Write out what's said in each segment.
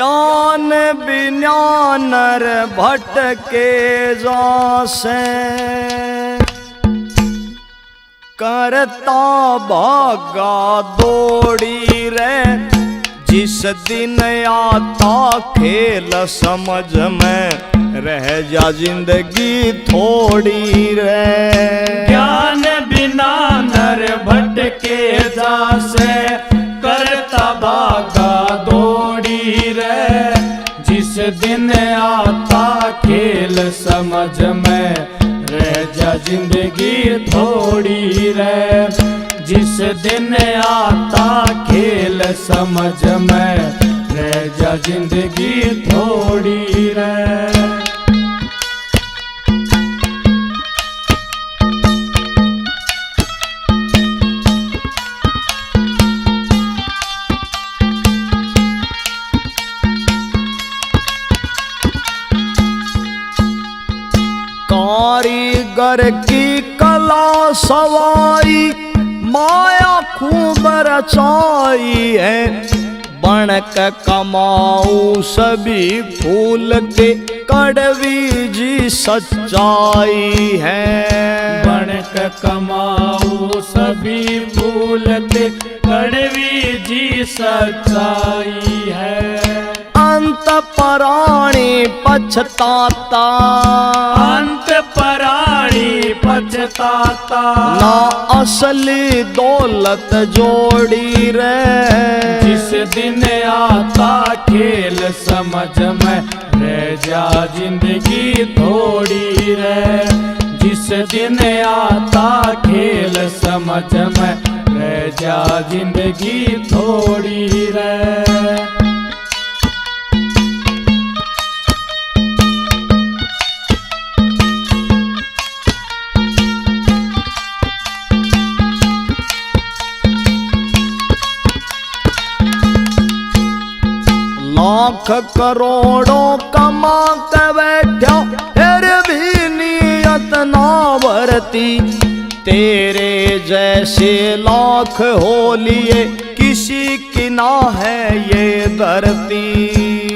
ज्ञान बिना नर भटके जासे, करता भागा दौड़ी रे, जिस दिन आता खेल समझ में रह जा जिंदगी थोड़ी रे। ज्ञान बिना नर भटके जासे, करता भागा दौड़ी रे, जिस दिन आता खेल समझ में रह जा जिंदगी थोड़ी रे, जिस दिन आता खेल समझ में रह जा जिंदगी थोड़ी रे। कारीगर की कला सवाई, माया खूब रचाई है, बनक कमाऊ सभी फूल के, कड़वी जी सच्चाई है। बनक कमाऊ सभी फूल के, कड़वी जी सच्चाई है। अंत पराणी पछताता, अंत पराणी पछताता, ना असली दौलत जोड़ी रे, जिस दिन आता खेल समझ में रह जा जिंदगी थोड़ी रे, जिस दिन आता खेल समझ में रह जा जिंदगी थोड़ी रे। लाख करोड़ों कमा के बैठा, फिर भी नियत ना भरती, तेरे जैसे लाख हो लिए, किसी की ना है ये धरती।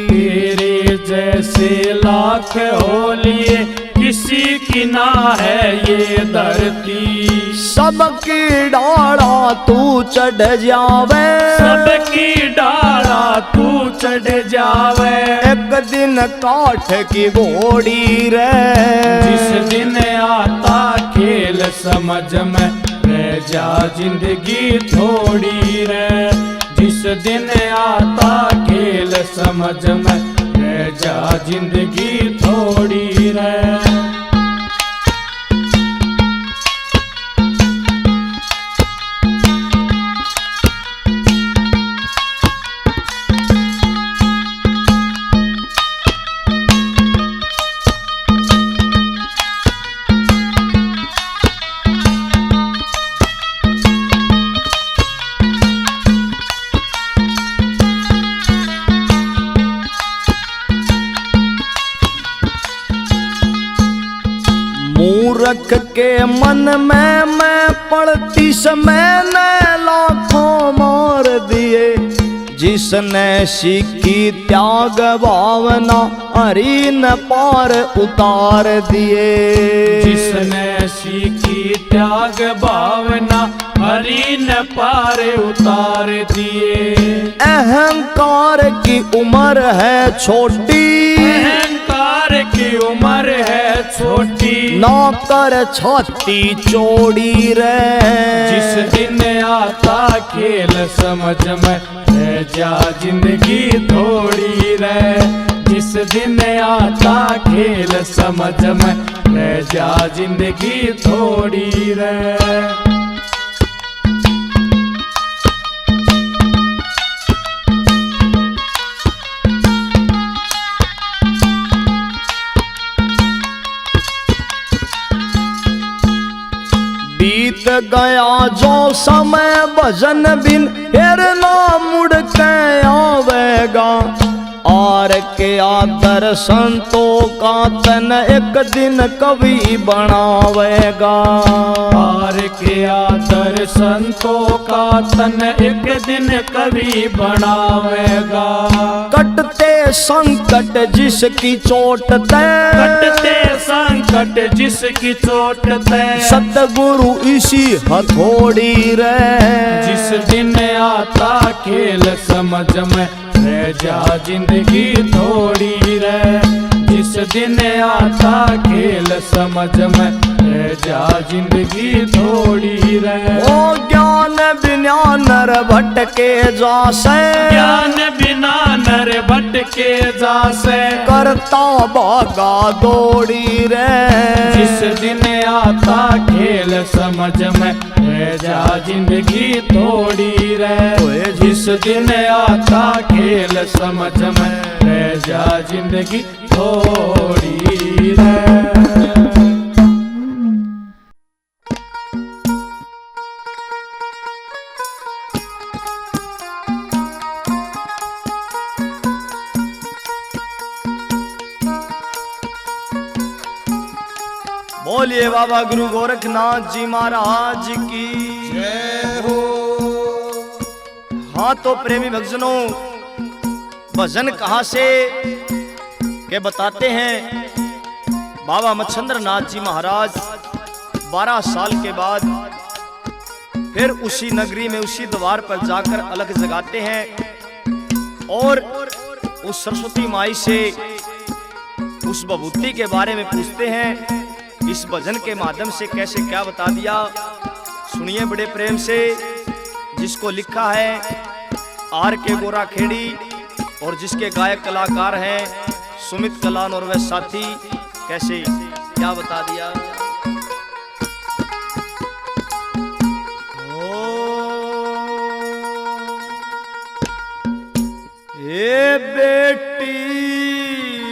तेरे जैसे लाख हो लिए, किसी की ना है ये धरती। सबकी डाला तू चढ़ जावे, सबकी डाला तू चढ़ जावे, एक दिन काठ की घोड़ी रे, जिस दिन आता खेल समझ में रह जा जिंदगी थोड़ी रे, जिस दिन आता खेल समझ में रह जा जिंदगी थोड़ी रे। मूर्ख के मन में मैं पड़ती समय ने लाखों मार दिए, जिसने सीखी त्याग भावना हरि न पार उतार दिए। जिसने सीखी त्याग भावना हरि न पार उतार दिए। अहंकार की उम्र है छोटी, अहंकार की उम्र है छोटी, नौकर छाती चौड़ी रे, जिस दिन आता खेल समझ में रह जा जिंदगी थोड़ी रे, जिस दिन आता खेल समझ में रह जा जिंदगी थोड़ी रे। बीत गया जो समय भजन बिन, फिर ना मुड़ के आवेगा, आर के आदर संतों का तन एक दिन कवि बनावेगा। आर के आदर संतों का तन एक दिन कवि बनावेगा। कटते संकट जिसकी चोट तय, कटते संकट जिसकी चोट तय, सतगुरु इसी हथौड़ी रे। जिस दिन आता खेल समझ में रह जा जिंदगी थोड़ी रे। जिस दिन आता खेल समझ में रह जा जिंदगी थोड़ी रे। ओ ज्ञान बिना नर भटके जासे, ज्ञान बिना नर भटके जासे, करता भागा दौड़ी रे। जिस दिन आता खेल समझ में रह जा जिंदगी थोड़ी रे। जिस दिन आता खेल समझ में रह जा जिंदगी थोड़ी रे। बोलिए बाबा गुरु गोरखनाथ जी महाराज की जय हो। हाँ तो प्रेमी भक्तजनों, भजन कहाँ से के बताते हैं। बाबा मच्छंद्र नाथ जी महाराज 12 साल के बाद फिर उसी नगरी में उसी द्वार पर जाकर अलग जगाते हैं और उस सरस्वती माई से उस विभूति के बारे में पूछते हैं। इस भजन के माध्यम से कैसे क्या बता दिया, सुनिए बड़े प्रेम से। जिसको लिखा है आर के गोरा खेड़ी और जिसके गायक कलाकार हैं सुमित कलान और वह साथी, कैसे क्या बता दिया। ए बेटी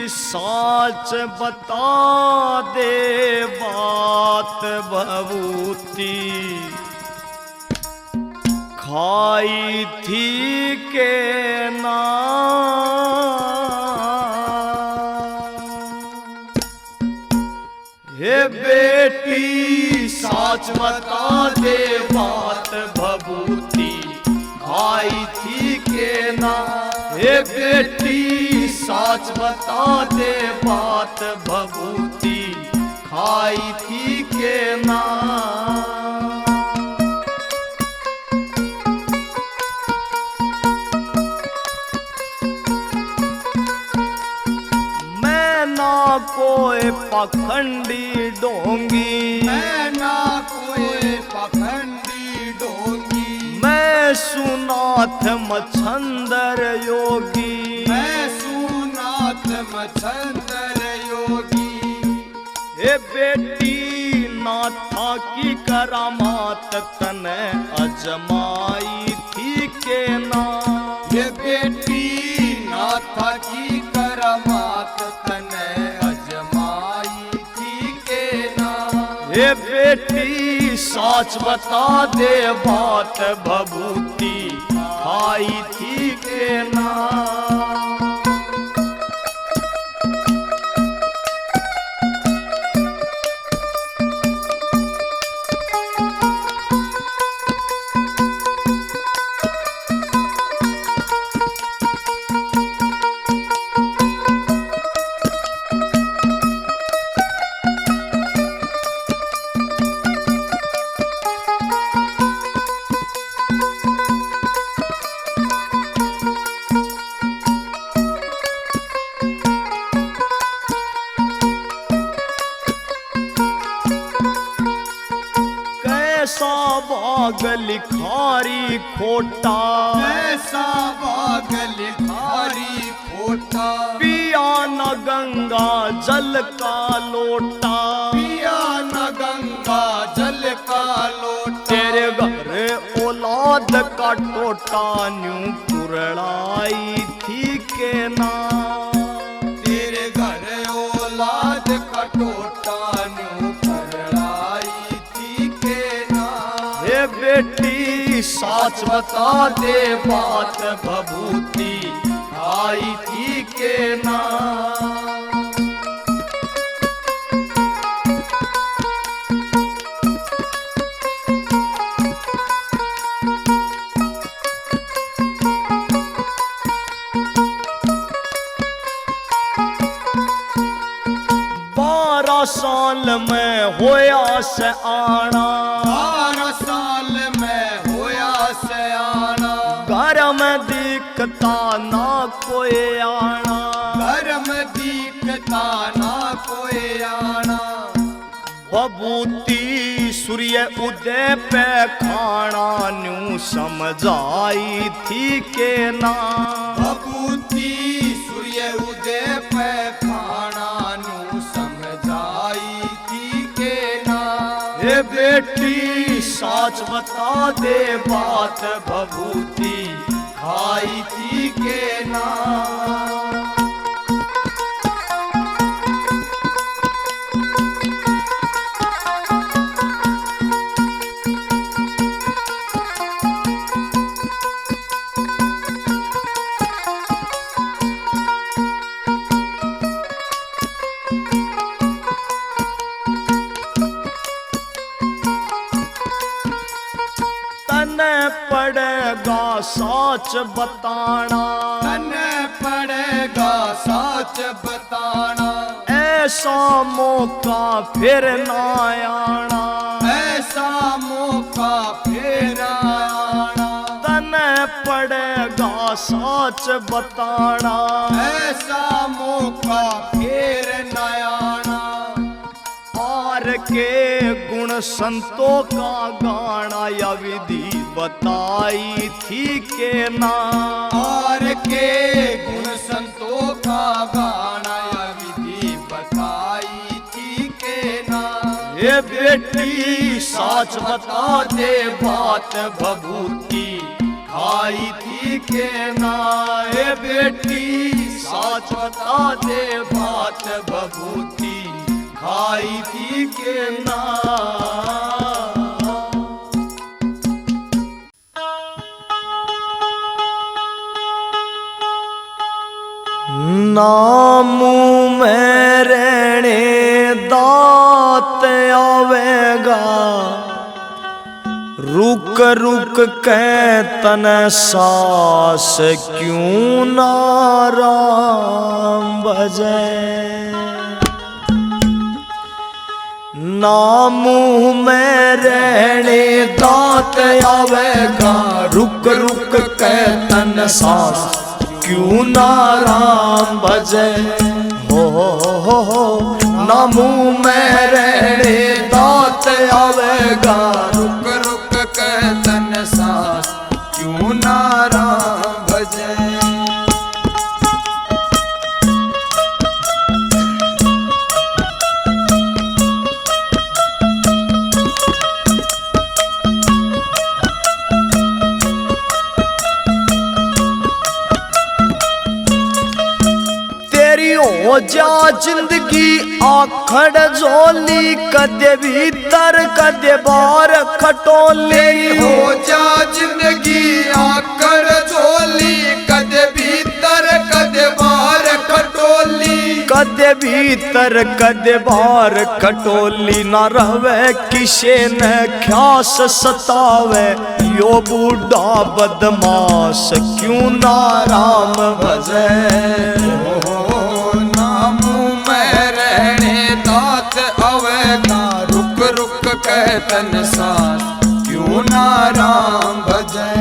साच बता दे बात भभूति, खाई थी के ना। हे बेटी साच बता दे बात भभूति, खाई थी के ना। हे बेटी साच बता दे बात भभूति, खाई थी के ना। मैं ना कोई पखंडी डोंगी, मैं ना कोई पखंडी डोंगी, मैं सुनाथ मच्छंदर योगी, मैं सुनाथ मच्छंदर योगी। हे बेटी नाथा की करामात तने अजमाई थी के ना। ये बेटी नाथा की करामात तने अजमाई थी के ना। हे बेटी साच बता दे बात भभूति, खाई थी के ना। कैसा बाग लिखारी खोटा, ऐसा बाग लिखारी खोटा, पिया न गंगा जल का लोटा, पिया न गंगा जल का लोटा। तेरे घर औलाद का टोटा न्यू पुरड़ाई थी के ना। तेरे घर औलाद का टोटा न्यू पुरड़ाई थी के ना। हे बेटी साच बता दे बात भभूति, खाई थी के ना। साल में होया से आना, 12 साल में होया से आना। घर में दिखता ना कोई आना, घर में दिखता ना कोई आना। बबूती सूर्य उदय पे खाना न्यू समझाई थी के ना। बबूती सूर्य उदय पे खाना न्यू समझाई थी के ना। हे बेटी साच बता दे बात, बबूती खाई थी के ना। पड़ेगा साच बताना, तने पड़ेगा साच बताना। ऐसा मौका फिर ना आना, ऐसा मौका फिर आना। तने पड़ेगा साच बताना, ऐसा मौका फिर न आना। आर के गुण संतों का गाना या विधि बताई थी के ना। और के गुण संतों का गाना या विधि बताई थी के ना। ये बेटी साच बता दे बात, बबूती खाई थी के ना। ये बेटी साच बता दे बात, बबूती खाई थी के ना। नामू में रहने दात आवेगा, रुक रुक के तन सास क्यों नाराम बजे। नामू में रहने दात आवेगा, रुक रुक के तन सास क्यों नाराम बजे। हो नामू में रहने दात आवेगा, रुक रुक के तन सास क्यों नाराम बजे। हो जा जिंदगी आखड़ झोली, कदे भीतर कदे बाहर खटोली। हो जा जिंदगी आखड़ झोली, कदे भीतर कदे बाहर खटोली। कदे भीतर कदे बाहर खटोली, ना रहवे किसे न ख्यास सतावे। यो बूढ़ा बदमाश क्यों नाराम भजे। रुक रुक के तन सास क्यों नाराम भजे।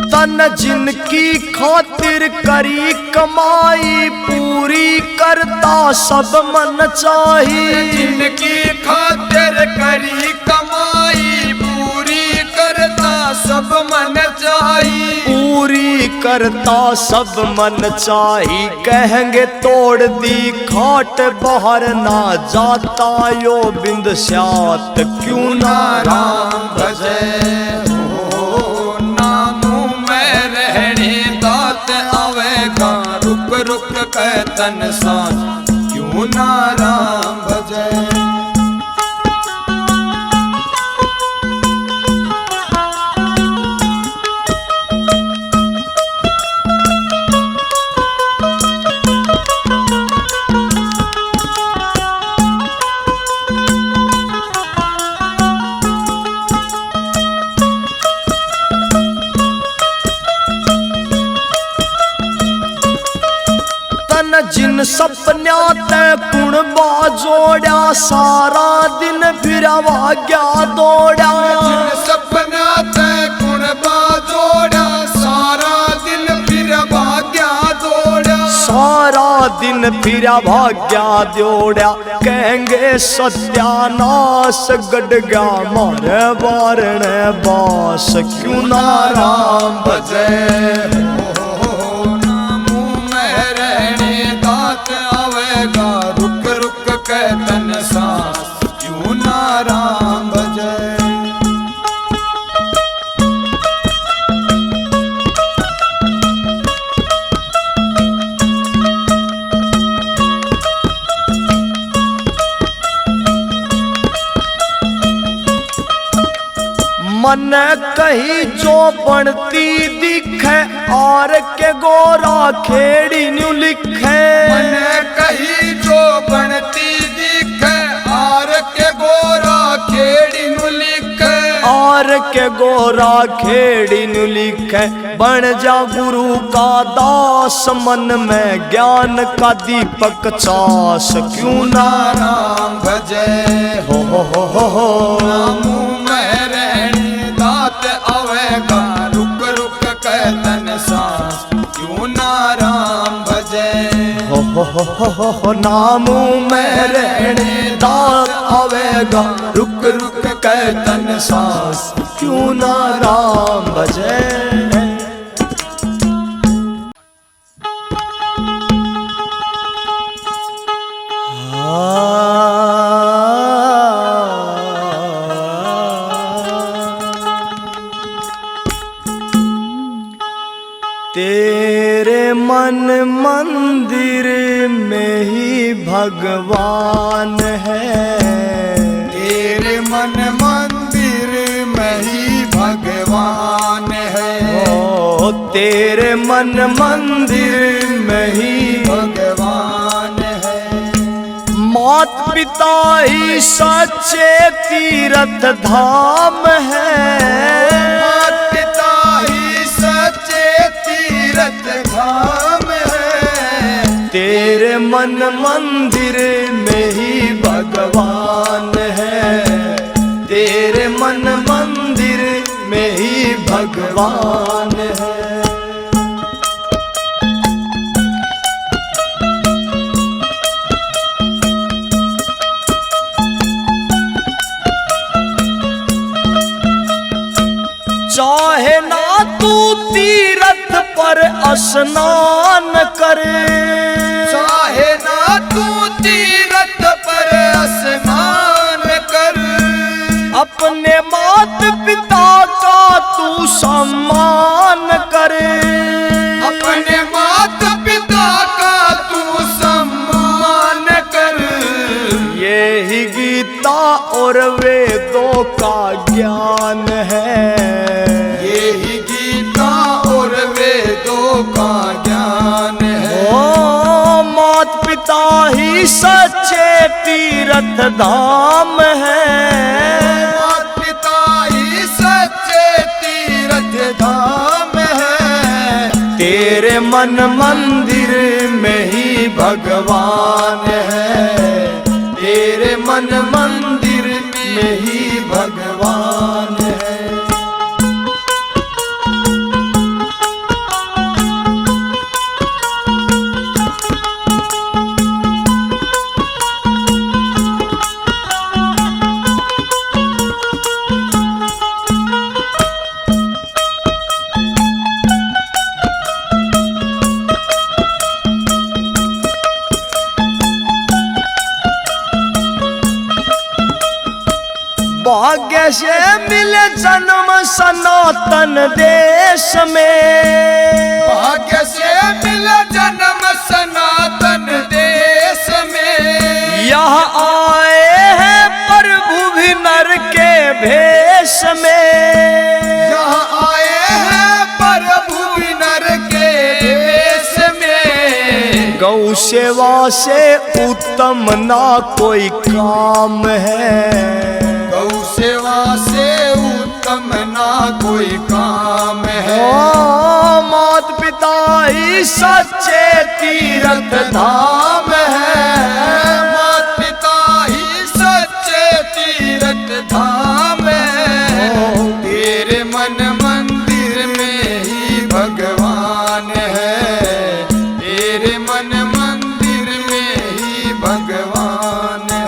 तन जिनकी खातिर करी कमाई, पूरी करता सब मन चाहिए। जिनकी खातिर करी कमाई, पूरी करता सब मन चाहिए। पूरी करता सब मन चाही, कहेंगे तोड़ दी खाट बाहर ना जाता यो बिंद स्यात क्यों ना राम भजे। नामों में रहने दात आवेगा, रुक रुक के तन सांस क्यों ना राम भजे। जिन सपन्या ते कुण बाजोड़ा, सारा दिन फिर भाग्या दौड़ा। जिन सपन्या ते कुण बाजोड़ा, सारा दिन फिर भाग्या दौड़ा। सारा दिन फिर भाग्या दौड़ा, कहेंगे सत्यानाश गड़ गया मारे बारण बास क्यों ना राम भजे। आवेगा रुक रुक के तन सांस क्यों ना राम भजे। मन कही जो बनती दिखे, और के गोरा खेड़ी न्यू लिखे। मन कही जो बनती दिखे, और के गोरा खेड़ी नु लिखे। और के गोरा खेड़ी नु लिखे, बन जा गुरु का दास मन में ज्ञान का दीपक चास क्यों ना राम भजे। हो नामों में रहने दात आवेगा, रुक रुक के तन सांस क्यों ना राम भजे। हो नामों में रहने दात आवेगा, रुक रुक के तन सांस क्यों ना राम भजे। तेरे मन मंदिर में ही भगवान है। तेरे मन मंदिर में ही भगवान है। ओ तेरे मन मंदिर में ही भगवान है। मात पिता ही सच्चे तीर्थ धाम है। मात पिता ही सच्चे तीर्थ धाम है। तेरे मन मंदिर में ही भगवान है। तेरे मन मंदिर में ही भगवान है। चाहे ना तू तीर्थ पर स्नान करे। चाहे ना तू तीर्थ पर स्नान कर। अपने मात पिता का तू सम्मान करे। अपने मात पिता का तू सम्मान कर। यही गीता और वेदों का ज्ञान है। यही गीता और वेदों का ज्ञान है। ओ मात पिता ही सच्चे तीर्थ धाम है। मात पिता ही सच्चे तीर्थ धाम है। तेरे मन मंदिर में ही भगवान है। तेरे मन मंदिर में ही भगवान है। भाग्य से मिले जन्म सनातन देश में, भाग्य से मिले जन्म सनातन देश में। यहाँ आए हैं प्रभु भी नर के भेष में, यहाँ आए हैं प्रभु भी नर के भेष में। गौ सेवा से उत्तम ना कोई काम है, गौ सेवा से उत्तम ना कोई काम है। मात पिता ही सच्चे तीर्थ धाम है, मात पिता ही सच्चे तीर्थ धाम है। तेरे मन मंदिर में ही भगवान है, तेरे मन मंदिर में ही भगवान है।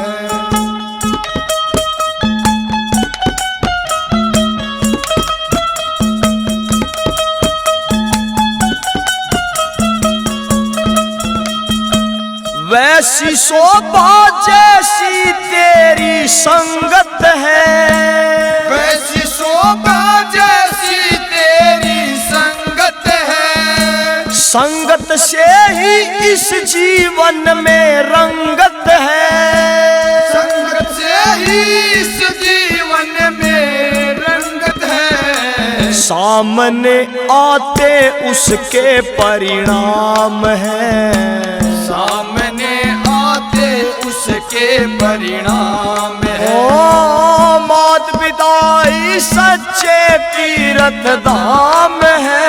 वैसी शोभा जैसी तेरी संगत है, वैसी शोभा जैसी तेरी संगत है। संगत से ही इस जीवन में रंगत है, संगत से ही इस जीवन में रंगत है। सामने आते उसके परिणाम है, सामने आते उसके परिणाम है। ओ मात पिता ही सच्चे तीर्थ धाम है,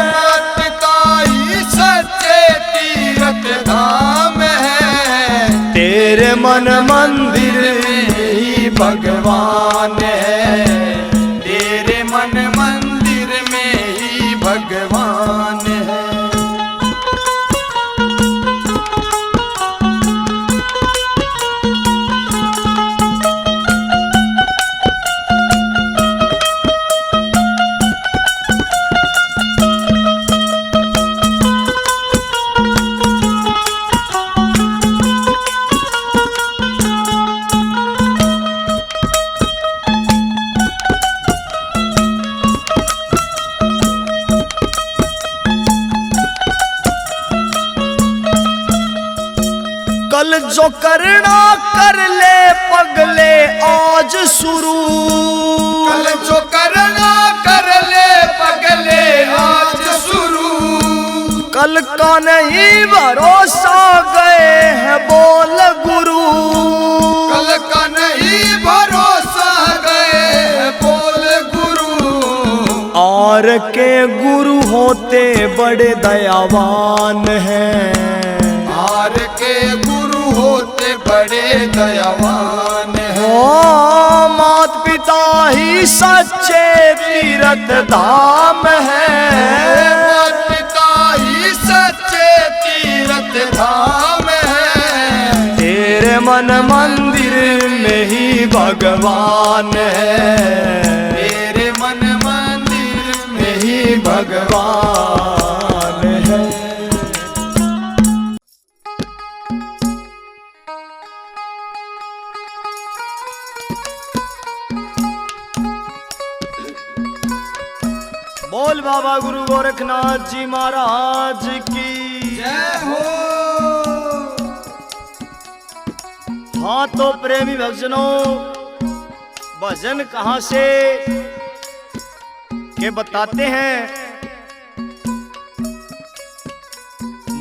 मात पिता ही सच्चे तीर्थ धाम है। तेरे मन मंदिर में ही भगवान है, तेरे मन मंदिर में ही भगवान है। कल जो करना कर ले पगले आज शुरू, कल जो करना कर ले पगले आज शुरू। कल का नहीं भरोसा गए हैं बोल गुरु, कल का नहीं भरोसा गए हैं बोल गुरु। और के गुरु होते बड़े दयावान हैं, हार के गुरु होते बड़े दयावान हैं। ओ मात पिता ही सच्चे तीर्थ धाम है, मात पिता ही सच्चे तीर्थ धाम है। तेरे मन मंदिर में ही भगवान है, तेरे मन मंदिर में ही भगवान है। बोल बाबा गुरु गोरखनाथ जी महाराज की जय हो। हाँ तो प्रेमी भक्तजनों, भजन कहां से के बताते हैं।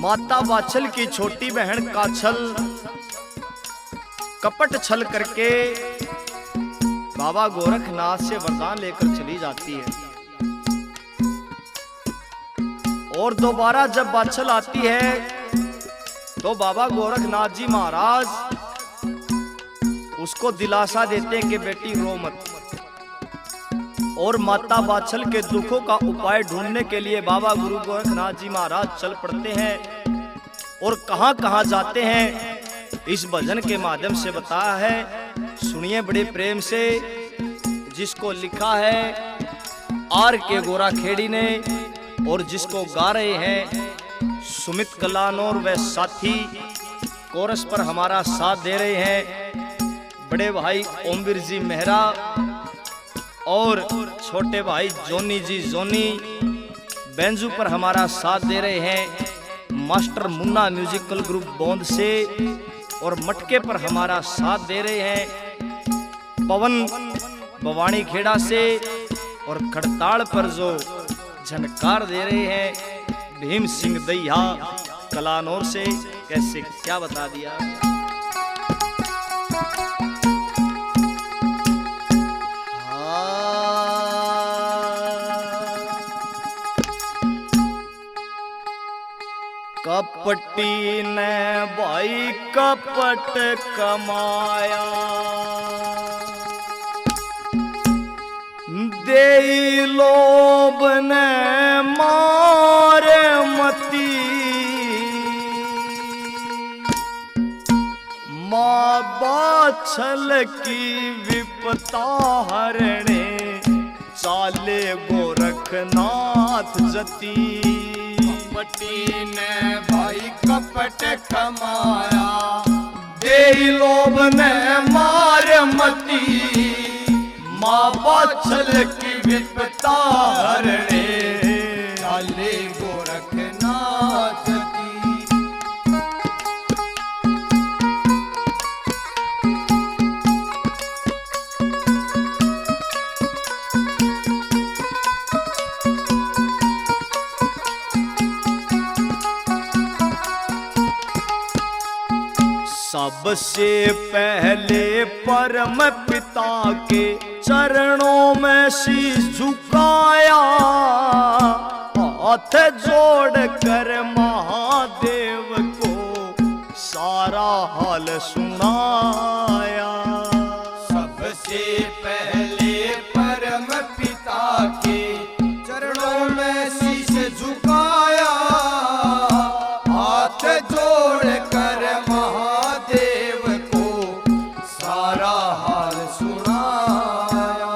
माता वात्सल की छोटी बहन काछल कपट छल करके बाबा गोरखनाथ से वरदान लेकर चली जाती है, और दोबारा जब वात्सल आती है तो बाबा गोरखनाथ जी महाराज उसको दिलासा देते हैं कि बेटी रो मत। और माता वात्सल के दुखों का उपाय ढूंढने के लिए बाबा गुरु गोरखनाथ जी महाराज चल पड़ते हैं, और कहां कहां जाते हैं इस भजन के माध्यम से बताया है। सुनिए बड़े प्रेम से, जिसको लिखा है आर के गोरा खेड़ी ने, और जिसको गा रहे हैं सुमित कलानौर व साथी। कोरस पर हमारा साथ दे रहे हैं बड़े भाई ओमवीर जी मेहरा। और छोटे भाई जोनी जी जोनी बेंजू पर हमारा साथ दे रहे हैं मास्टर मुन्ना म्यूजिकल ग्रुप बोंद से, और मटके पर हमारा साथ दे रहे हैं पवन भवानी खेड़ा से, और खड़ताल पर जो झनकार दे रहे हैं भीम सिंह दैया कलानौर से। कैसे क्या बता दिया। कपटी ने भाई कपट कमाया, देई लोभ ने मारे मती, माँ बाछल की विपता हरणे, चाले गोरखनाथ जती। कपटी ने भाई कपट कमाया, देई लोभ ने मार मती, माँ बाछल की विपता हरणे, चाले गोरखनाथ जती। सबसे पहले परम पिता के चरणों में शीश झुकाया, हाथ जोड़ कर महादेव को सारा हाल सुनाया। सबसे पहले परम पिता के चरणों में शीश झुकाया, हाथ जोड़ कर महादेव को सारा हाल सुनाया।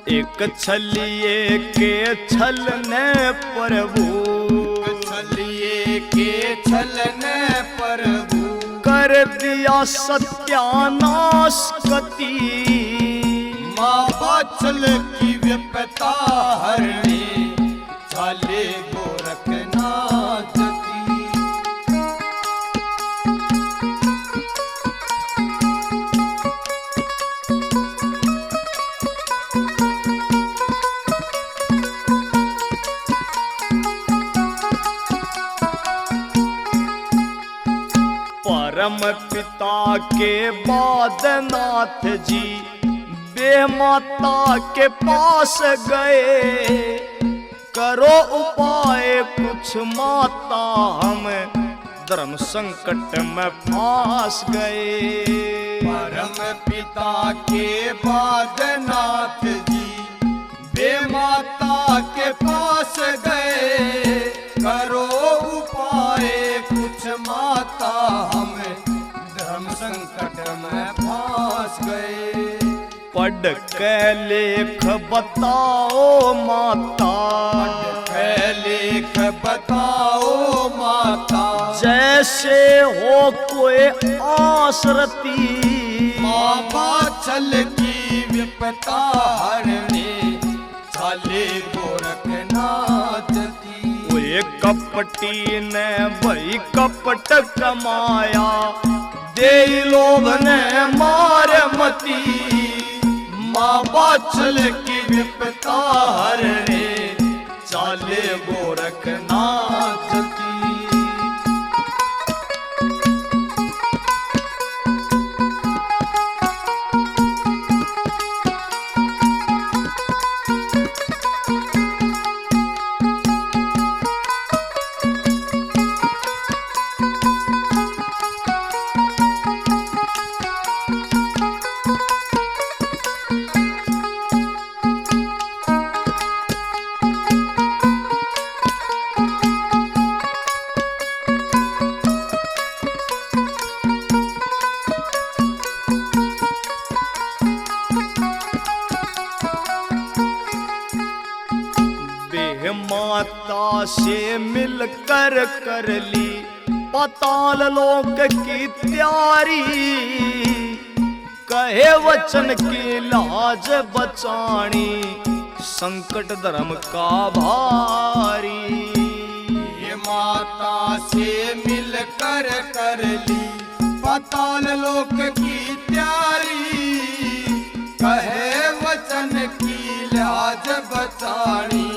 एक छलिए के छलने प्रभु, छलिए के छलने प्रभु, कर दिया सत्यानाश कति, माँ बाछल की विपता हरणे, चाले गोरखनाथ जती। परम पिता के बाद नाथ जी बे माता के पास गए, करो उपाय कुछ माता हम धर्म संकट में फांस गए। परम पिता के बाद नाथ जी बे माता के पास गए, करो उपाय कुछ माता हम धर्म संकट में फांस गए। पढ़ के लेख बताओ माता, लेख बताओ माता, जैसे हो कोई आसरती, माँ बाछल की विपता हरणे, चाले गोरखनाथ जती। वे कपटी ने वही कपट कमाया, देई लोभ ने मार मती, माँ बाछल की विपता हरणे, चाले गोरखनाथ जती। माता से मिलकर कर ली पाताल लोक की तैयारी, कहे वचन की लाज बचानी, संकट धर्म का भारी। ये माता से मिलकर कर ली पाताल लोक की तैयारी, कहे वचन की लाज बचानी,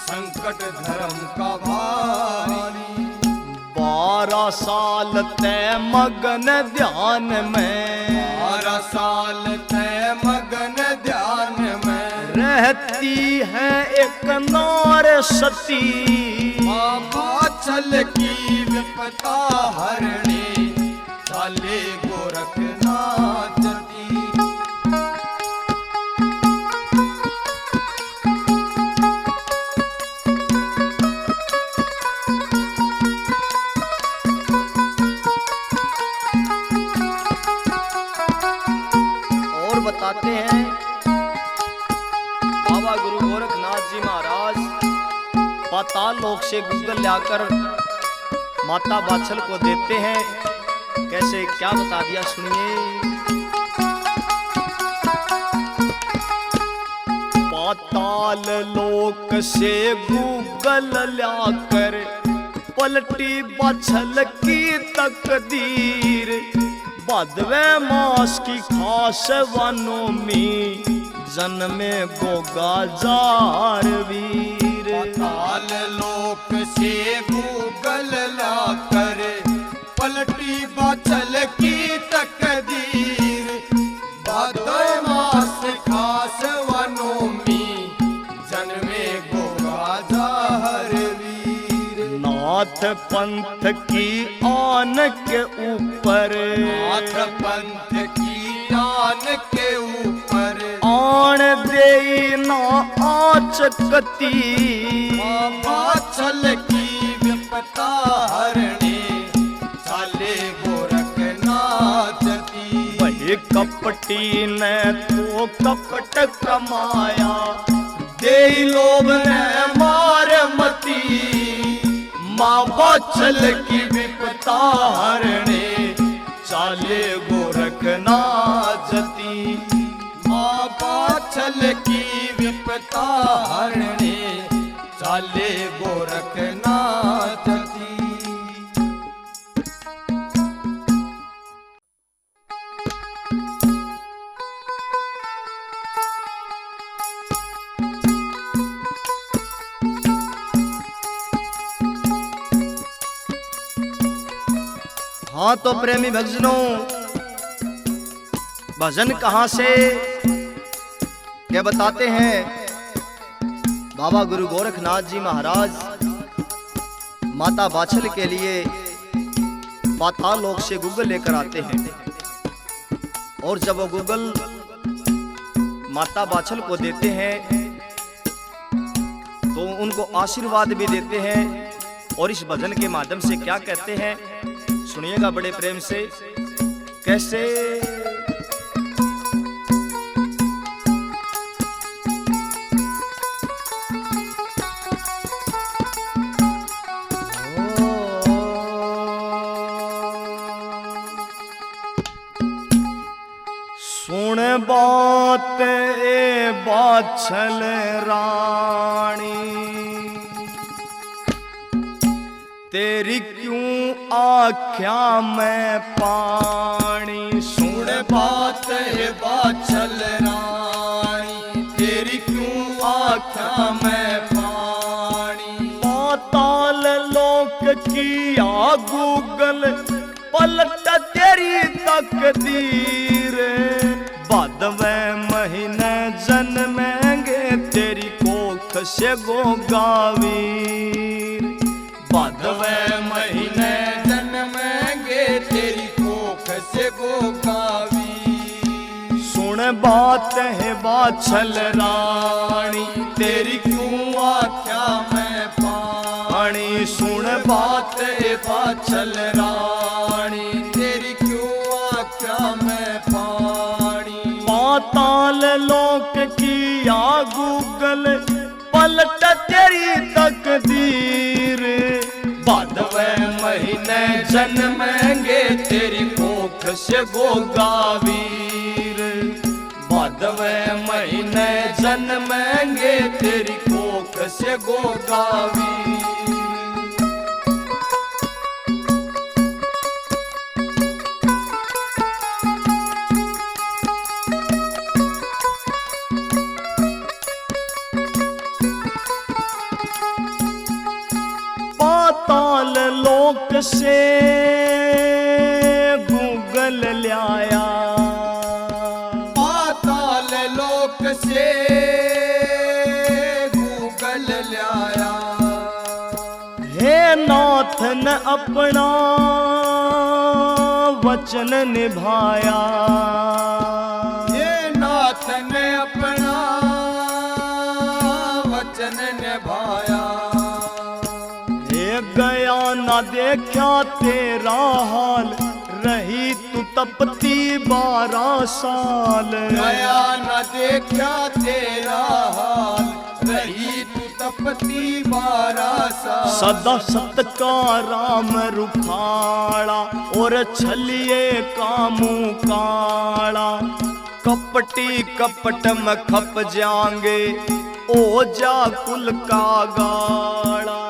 संकट धर्म का भारी। 12 साल तय मगन ध्यान में, 12 साल तय मगन ध्यान में, रहती है एक नार सती, बाछल की विपता हरणी, चाले गोरखनाथ जती। और बताते हैं बाबा गुरु गोरखनाथ जी महाराज पाताल लोक से गुग्गल लाकर माता बाछल को देते हैं। कैसे क्या बता दिया सुनिए। पाताल लोक से गुग्गल लाकर पलटी बाछल की तकदीर, भादवे मास की खास वनोमी, जन्मे गोगा जार वीर। पाताल लोक से गुग्गल लाकर पलटी बाछल की तकदीर, भादवे मास खास वनोमी, जन्मे गोगा जार वीर। नाथ पंथ की आन के ऊपर, नाथ पंथ की आन के ऊपर, आन दे ना आचकती, बाछल की विपता हरणी, चाले गोरखनाथ जती। वही कपटी ने तो कपट कमाया, दे लोभ ने मार मती, माँ बाछल की विपता हरणे, चाले गोरखनाथ जती। माँ बाछल की विपता हरणे, चाले गोरखनाथ जती। हाँ तो प्रेमी भक्तों, भजन कहाँ से क्या बताते हैं। बाबा गुरु गोरखनाथ जी महाराज माता बाछल के लिए पाताल लोक से गुग्गल लेकर आते हैं, और जब वो गुग्गल माता बाछल को देते हैं तो उनको आशीर्वाद भी देते हैं। और इस भजन के माध्यम से क्या कहते हैं सुनिएगा बड़े प्रेम से। कैसे सुन बात ए बाछल रानी, तेरी क्यों आख्या में पानी। सुन बात है बाछल रानी, तेरी क्यों आख्या में पानी। पाताल लोक की आ गुग्गल पलट तेरी तकदीर, भादवे महीने जन्मेंगे तेरी कोख से गोगावीर। भादवे महीने जन्मेंगे तेरी कोख से गोगावी। सुन बात है बाछल रानी, तेरी क्यों आख्या में पानी। सुन बात है बाछल रानी, तेरी क्यों आख्या में पानी। पाताल लोक की आ गुग्गल पलट तेरी तकदीर, भादवे महीने जन्मेंगे तेरी कोख से गोगावी। महीने जन्मेंगे तेरी कोख से गोगावी। पाताल लोक से गूगल लाया, पाताल लोक से गूगल लाया। हे नाथ ने अपना वचन निभाया, ये नाथ ने अपना वचन निभाया। गया ना देखा तेरा हाल, रही तू तपती 12 साल। गया न देखा तेरा हाल, रही तू तपती 12 साल। सदा सत का राम रुखाड़ा, और छलिए कामू काड़ा। कपटी कपट में खप जाएंगे, ओजा कुल का गाड़ा।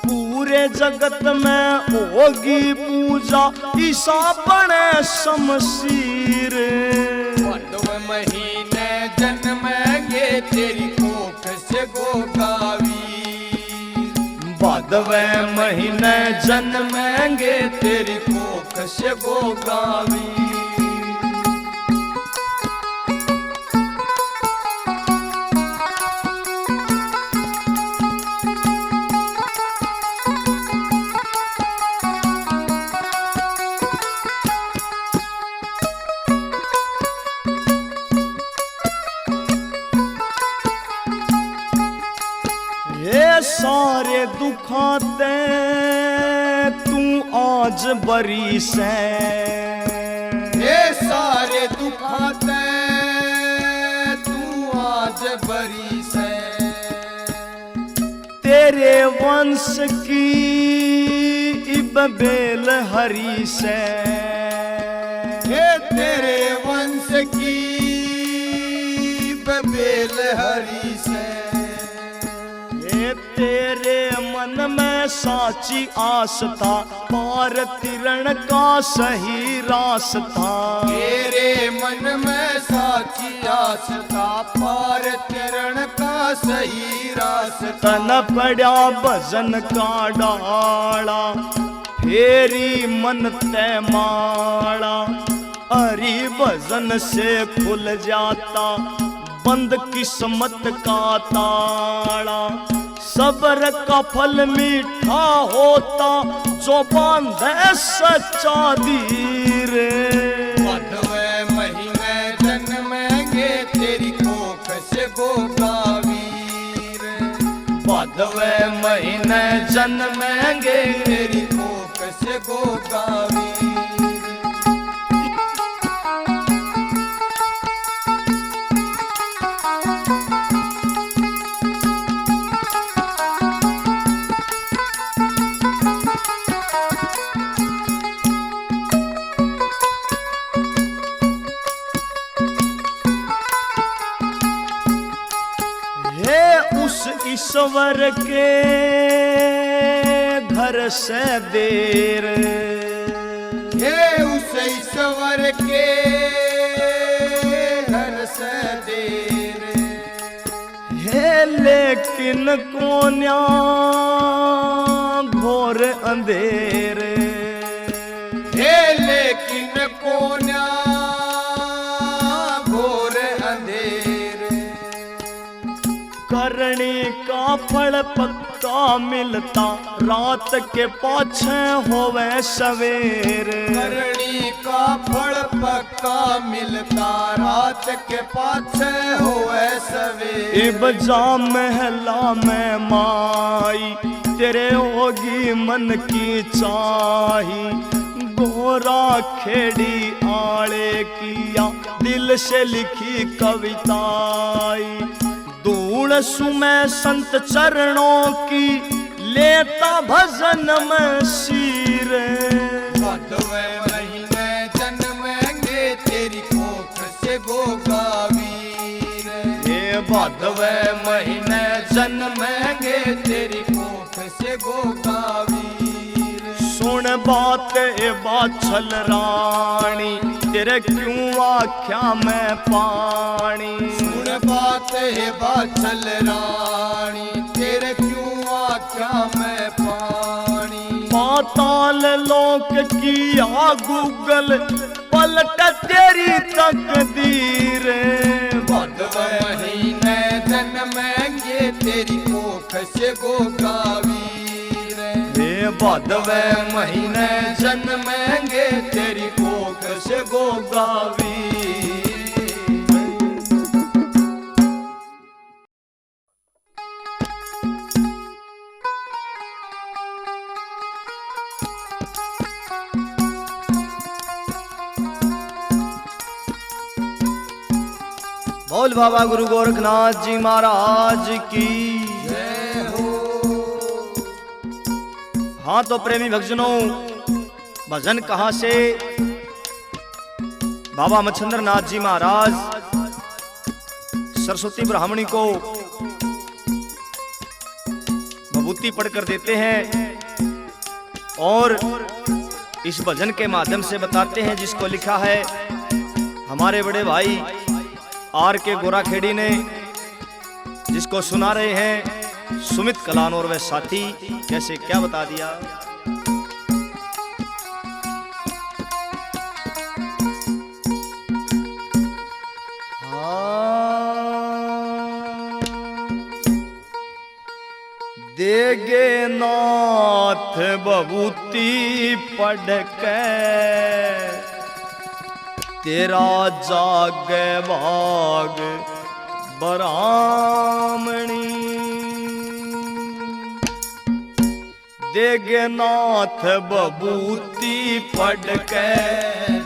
पूरे जगत में होगी पूजा, ईसा बने शमशीर। भादव महीने जन्मेंगे तेरी कोख से गोगावी। भादव महीने जन्मेंगे तेरी कोख से गोगावी। सारे दुखाते तू आज बरी से, ये सारे दुखाते तू आज बरी से। तेरे वंश की इब बेल हरी से, ये तेरे वंश की बेल हरी से। तेरे मन में साची आस था, पार तिरण का सही रास्ता। तेरे मन में साची आस था, पार तिरण का सही रास्ता। तन पड़ा भजन का डाला, फेरी मन तय माड़ा। हरि भजन से खुल जाता, बंद किस्मत का ताड़ा। सब्र का फल मीठा होता, जो बांधे सच्चा धीर। भादव महीने जन्मेंगे तेरी कोख से गोगावी। भादव महीने जन्मेंगे तेरी कोख से गोगावी। ईश्वर के घर से देर, हे उस ईश्वर के घर से देर। है लेकिन कोन्या घोर अंधेर। हे लेकिन कोन्या घोर अंधेर। करनी का फल पक्का मिलता, रात के पाछे होवे सवेर। करनी का फल पक्का मिलता, रात के पाछे होवे सवेर। इब जा महला में माई, तेरे होगी मन की चाही। गोरा खेड़ी आले किया, दिल से लिखी कविताई। धूल सुमै संत चरणों की, लेता भजन में शीर। भादव महीने जन्मेंगे तेरी कोख से गोगावी। भदवे महीने जन्मेंगे तेरी कोख से गोगावीर। सुन बात ए बाछल रानी, तेरे क्यों आख्या में पानी। सुन बात है बाछल रानी, तेरे क्यों आख्या में पानी। पाताल लोक किया गूगल, पलट तेरी तकदीर। भदवे महीने जन्मेंगे तेरी कोख से गोगावीर। हे भदवे महीने जन्मेंगे तेरी कोख से गोगावीर। बोल बाबा गुरु गोरखनाथ जी महाराज की। जय हो। हाँ तो प्रेमी भक्तजनों, भजन कहाँ से बाबा मच्छिंद्र नाथ जी महाराज सरस्वती ब्राह्मणी को भभूति पढ़कर देते हैं और इस भजन के माध्यम से बताते हैं, जिसको लिखा है हमारे बड़े भाई आर के गोराखेड़ी ने, जिसको सुना रहे हैं सुमित कलान और वह साथी। कैसे क्या बता दिया। देगे नाथ बबूती पढ़ के, तेरा जागे भाग बरामणी। देगे नाथ बबूती पढ़ के,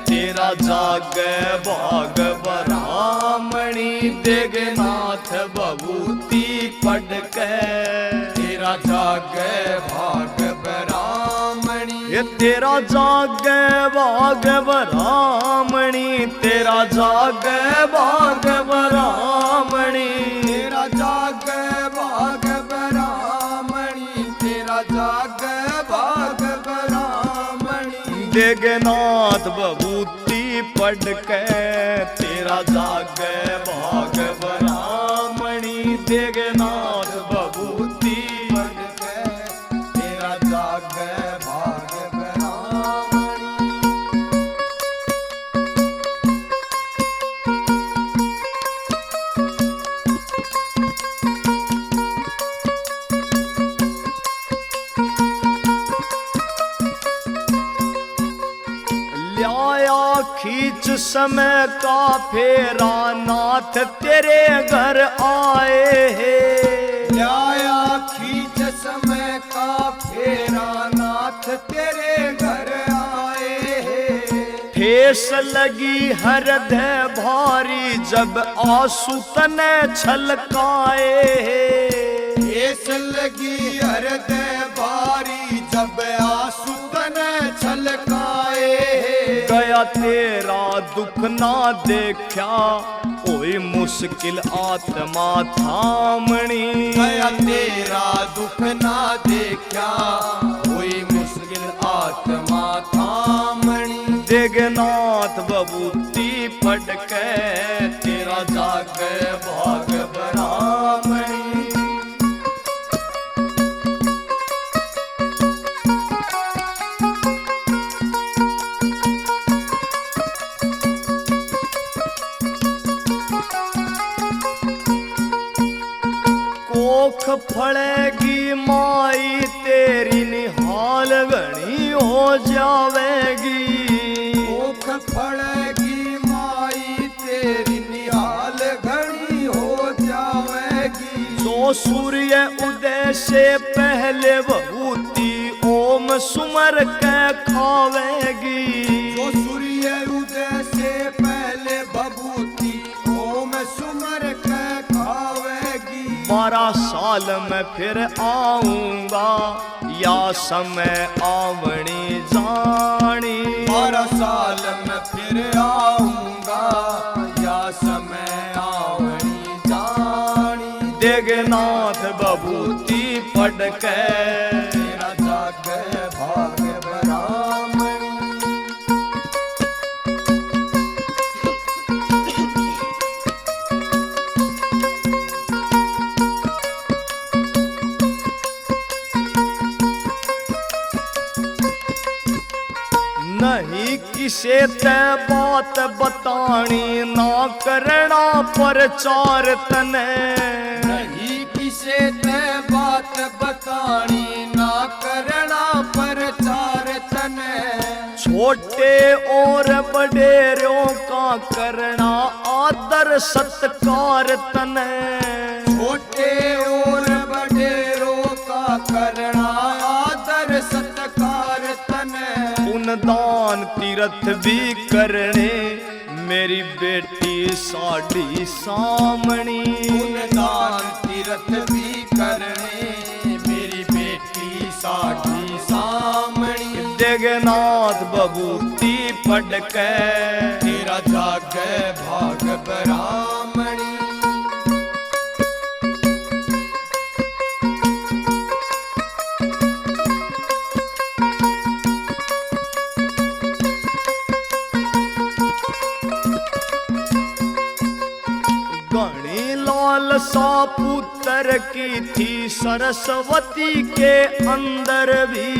तेरा जागे भाग बरामणी। देगे नाथ बबूती पढ़ के, तेरा जागे भाग बरामणी। ये तेरा जागे भाग बरामणी, तेरा जागे भाग बरामणी। तेरा जागे भाग बरामणी, तेरा जागे भाग बरामणी। देगनाथ बबूती पढ़ के, तेरा जागे भाग बरामणी। देगनाथ बबूती पढ़ के, तेरा जागे भाग बरामणी। ल्याया खींच समय का फेरा, नाथ तेरे घर आए हैं। ल्याया खींच समय का फेरा, नाथ तेरे घर आए हैं। ठेस लगी हृदय भारी, जब आंसू तने छलकाए हैं। ठेस लगी हृदय भारी, जब आंसू तने छलकाए हैं। गया तेरा दुख ना देखा, कोई मुश्किल आत्मा थामणी। गया तेरा दुख ना देखा, कोई मुश्किल आत्मा थामणी। देगनाथ बबूती पढ़ के, तेरा जागे भाग बरामणी। कोख फड़ेगी माई तेरी, निहाल घनी हो जावेगी। कोख फड़ेगी माई तेरी, निहाल घनी हो जावेगी। जो सूर्य उदय से पहले बबूती ओम सुमर के खावेगी। जो सूर्य उदय से पहले बबूती ओम सुमर के खावेगी। 12 साल में फिर आऊंगा, या समय आवणी जानी। 12 साल में फिर आऊंगा, या समय आवणी जानी। पड़के तेरा जागे भाग ब्राह्मणी। नहीं किसे ते बात बतानी ना करना प्रचार तने नहीं किसे ते बात बतानी ना करना प्रचार तने। छोटे और बड़ेरों का करना आदर सत्कार तने छोटे और बड़ेरों का करना आदर सत्कार तने। दान तीर्थ भी करने मेरी बेटी साड़ी सामणी दान तीर्थ भी करने मेरी बेटी साड़ी सामणी। जगन्नाथ बबूती पड़के तेरा जागे भाग ब्राह्मणी। सा पुत्र की थी सरस्वती के अंदर भी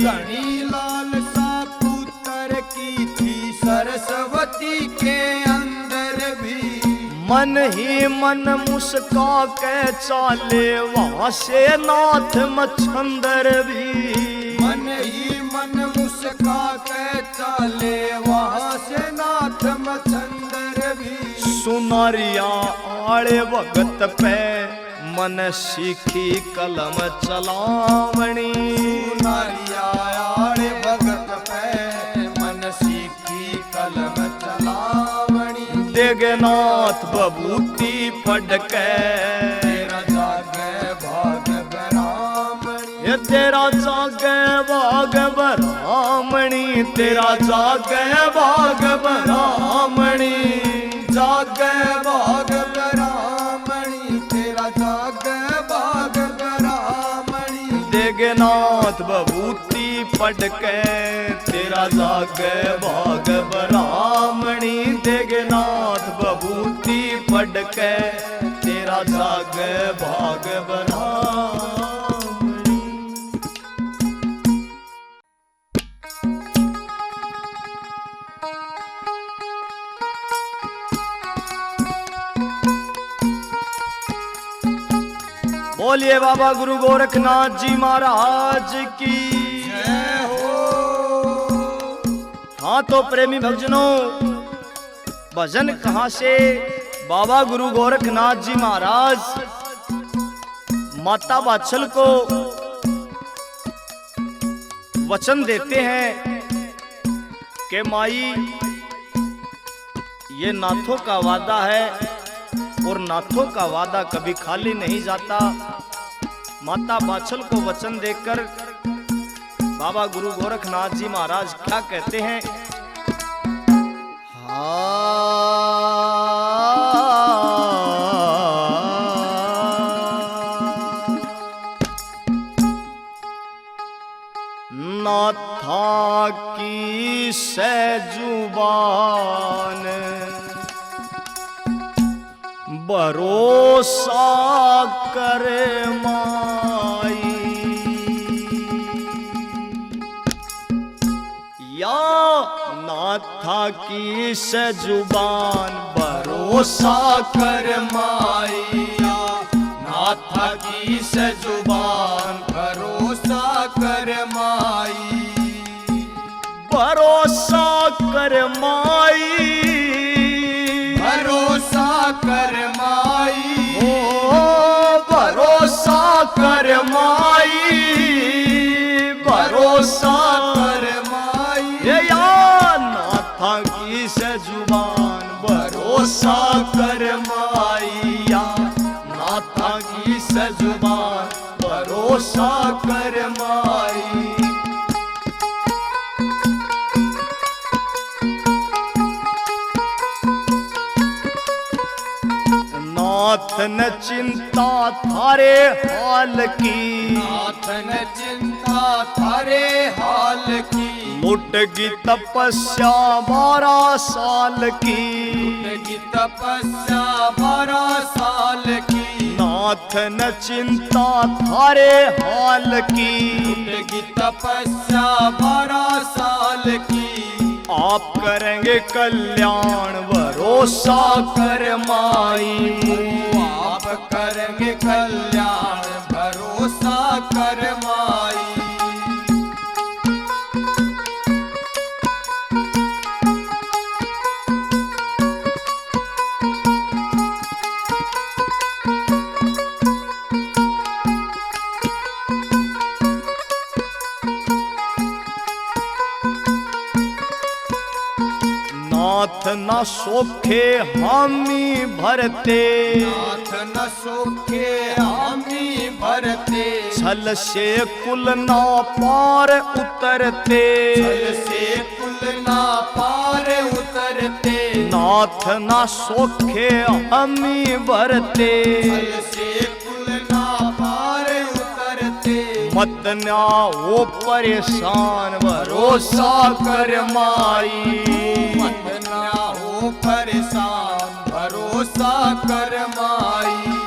घनी लालसा पुत्र की थी सरस्वती के अंदर भी। मन ही मन मुस्का के चाले वहां से नाथ मच्छंदर भी मन ही मन मुस्का के चाले वहां से नाथ मच्छंदर भी। सुनारिया आड़े वक्त पे मन सीखी कलम चलावणी सुनारिया आड़े वक्त पे मन सीखी कलम चलावणी। जगन्नाथ बबूती पड़के तेरा जागे भाग ब्राह्मणी। ये तेरा जागे भाग ब्राह्मणी तेरा जागे भाग ब्राह्मणी जागे भाग ब्राह्मणी तेरा जागे भाग ब्राह्मणी। जगन्नाथ बबूती पड़के तेरा जागे भाग ब्राह्मणी जगन्नाथ बबूती पड़के तेरा जागे भाग ब्राह्मणी। बोलिए बाबा गुरु गोरखनाथ जी महाराज की जय हो। हाँ तो प्रेमी भक्तजनों, भजन कहाँ से बाबा गुरु गोरखनाथ जी महाराज माता वात्सल को वचन देते हैं कि माई ये नाथों का वादा है और नाथों का वादा कभी खाली नहीं जाता। माता वात्सल को वचन देकर बाबा गुरु गोरखनाथ जी महाराज क्या कहते हैं? नाथा की सजुबान भरोसा कर माई या नाथा की सजुबान भरोसा कर माइया नाथा की सजुबान भरोसा कर माई। भरोसा कर माई भरोसा कर माई ओ भरोसा कर माई भरोसा कर माई। ये या नाथा की सजुबान भरोसा कर माइया नाथा की सजुबान भरोसा कर माई। नाथ न चिंता थारे हाल की, नाथ न चिंता थारे हाल की, लुटगी तपस्या 12 साल की, लुटगी तपस्या 12 साल की, नाथ न चिंता थारे हाल की, लुटगी तपस्या 12 साल की, आप करेंगे कल्याण भरोसा कर माई, आप करेंगे कल्याण भरोसा कर माई। नाथ न सोखे हामी भरते, नाथ न सोखे हामी भरते, छल से कुल ना पार उतरते, छल से कुल ना पार उतरते, नाथ न सोखे हामी भरते, छल से कुल ना पार उतरते, मत ना हो परेशान भरोसा कर माई, मत ना हो परेशान भरोसा कर माई।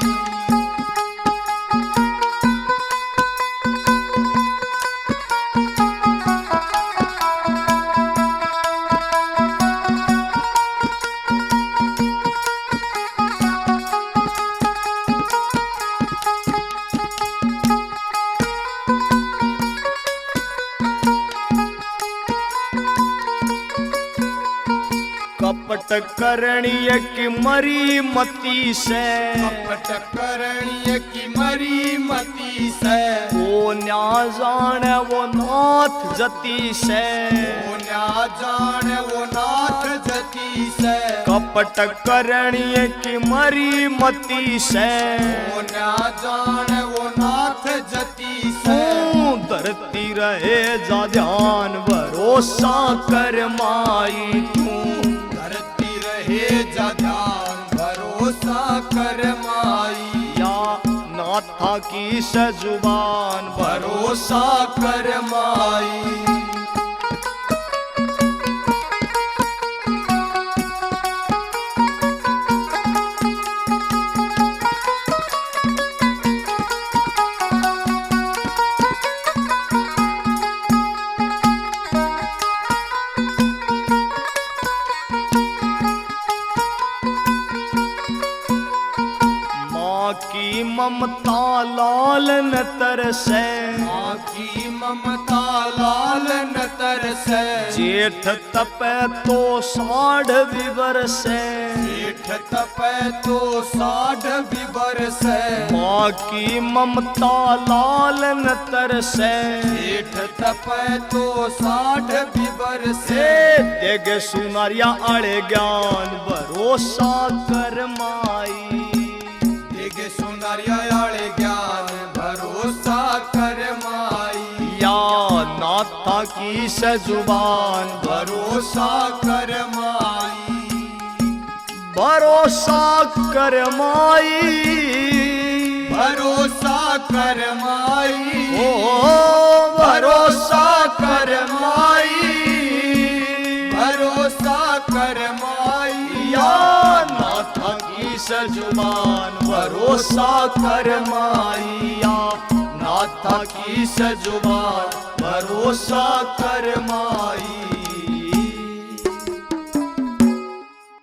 कपट करणीय की मरी मती से, कपट करणीय की मरी मती से, वो न्या जाने वो नाथ जती से, वो ना जान वो नाथ जती से, कपट करणीय की मरी मती से, वो ना जान वो नाथ जती से, धरती रहे जा ध्यान भरोसा कर माई, धरती रहे जा ध्यान भरोसा कर माई, या नाथा की सजुबान भरोसा कर माई। की ममता लाल न तरसे, माँ की ममता लाल न तरसे, जेठ तपे तो 60 विबरसे, जेठ तपे तो 60 विबरसे, माँ की ममता लाल न तरसे, जेठ तपे तो 60 विबरसे, देगे सुनारिया अड़े ज्ञान भरोसा कर माई, देगे सुनारिया आले ज्ञान भरोसा कर माई, या नाथा की सजुबान भरोसा कर माई, भरोसा कर माई, भरोसा कर माई, ओ भरोसा कर माई, भरोसा कर माई, या नाथा की सजुबान भरोसा कर माई, या नाथा की सजुबान भरोसा कर माई।